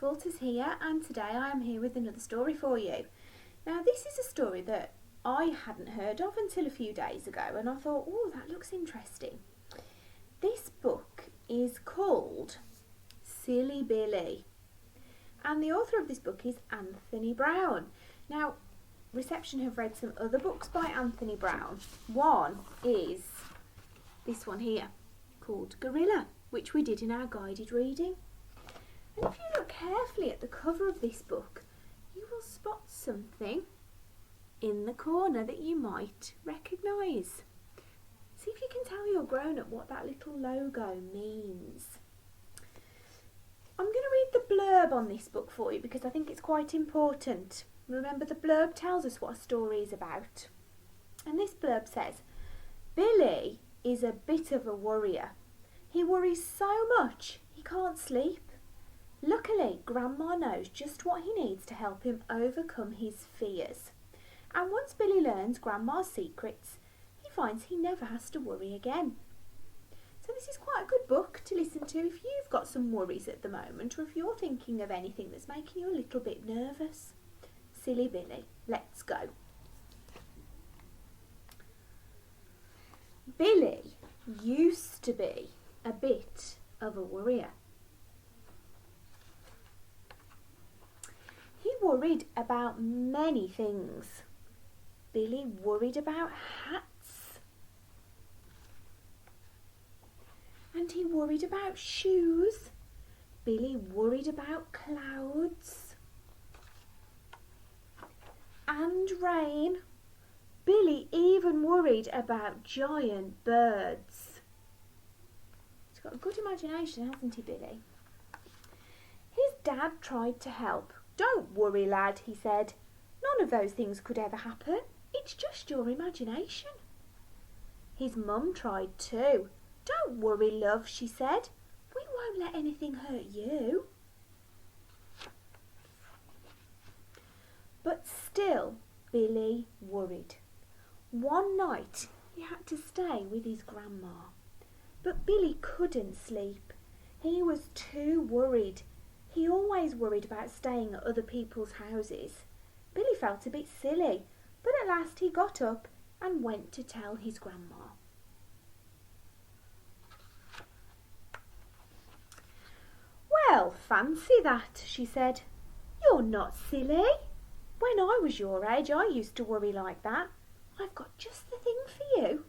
Coulter's here, and today I am here with another story for you. Now this is a story that I hadn't heard of until a few days ago, and I thought, oh, that looks interesting. This book is called Silly Billy, and the author of this book is Anthony Browne. Now, Reception have read some other books by Anthony Browne. One is this one here, called Gorilla, which we did in our guided reading. And if you look carefully at the cover of this book, you will spot something in the corner that you might recognise. See if you can tell your grown-up what that little logo means. I'm going to read the blurb on this book for you because I think it's quite important. Remember, the blurb tells us what a story is about. And this blurb says, Billy is a bit of a worrier. He worries so much he can't sleep. Luckily, Grandma knows just what he needs to help him overcome his fears. And once Billy learns Grandma's secrets, he finds he never has to worry again. So this is quite a good book to listen to if you've got some worries at the moment, or if you're thinking of anything that's making you a little bit nervous. Silly Billy, let's go. Billy used to be a bit of a worrier. He worried about many things. Billy worried about hats. And he worried about shoes. Billy worried about clouds and rain. Billy even worried about giant birds. He's got a good imagination, hasn't he, Billy? His dad tried to help. Don't worry, lad, he said. None of those things could ever happen. It's just your imagination. His mum tried too. Don't worry, love, she said. We won't let anything hurt you. But still, Billy worried. One night he had to stay with his grandma. But Billy couldn't sleep. He was too worried. He always worried about staying at other people's houses. Billy felt a bit silly, but at last he got up and went to tell his grandma. Well, fancy that, she said. You're not silly. When I was your age, I used to worry like that. I've got just the thing for you.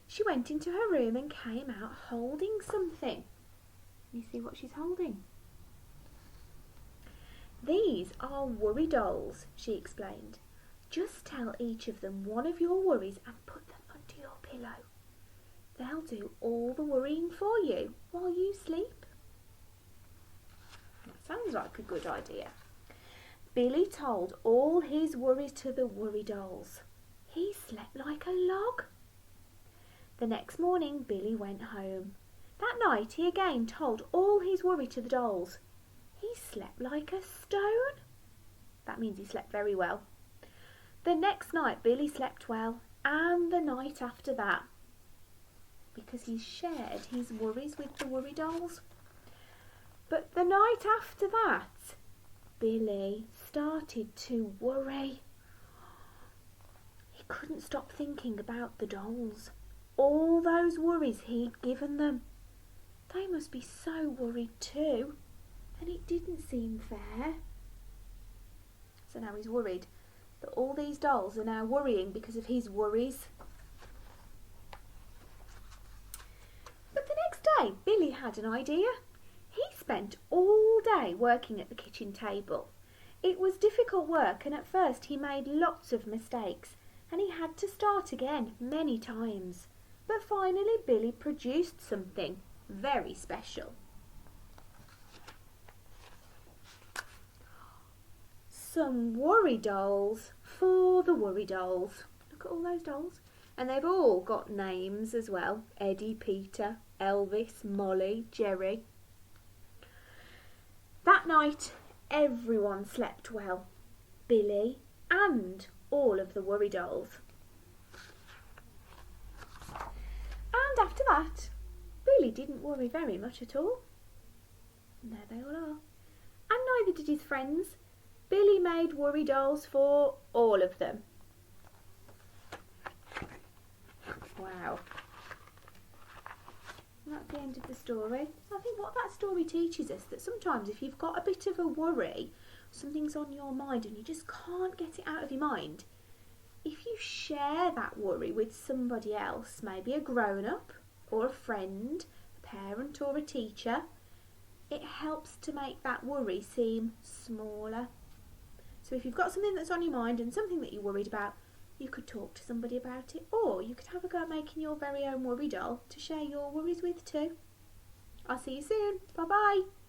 She went into her room and came out holding something. Let me see what she's holding. These are worry dolls, she explained. Just tell each of them one of your worries and put them under your pillow. They'll do all the worrying for you while you sleep. That sounds like a good idea. Billy told all his worries to the worry dolls. He slept like a log. The next morning, Billy went home. That night, he again told all his worry to the dolls. He slept like a stone. That means he slept very well. The next night, Billy slept well, and the night after that, because he shared his worries with the worry dolls. But the night after that, Billy started to worry. He couldn't stop thinking about the dolls. All those worries he'd given them. They must be so worried too. And it didn't seem fair. So now he's worried that all these dolls are now worrying because of his worries. But the next day, Billy had an idea. He spent all day working at the kitchen table. It was difficult work, and at first he made lots of mistakes, and he had to start again many times. But finally, Billy produced something very special. Some worry dolls for the worry dolls. Look at all those dolls. And they've all got names as well. Eddie, Peter, Elvis, Molly, Jerry. That night, everyone slept well. Billy and all of the worry dolls. And after that, Billy didn't worry very much at all. And there they all are. and neither did his friends. Billy made worry dolls for all of them. Wow. And that's the end of the story. I think what that story teaches us, that sometimes if you've got a bit of a worry, something's on your mind and you just can't get it out of your mind, if you share that worry with somebody else, maybe a grown-up or a friend, a parent or a teacher, it helps to make that worry seem smaller. So if you've got something that's on your mind and something that you're worried about, you could talk to somebody about it, or you could have a go at making your very own worry doll to share your worries with too. I'll see you soon. Bye bye.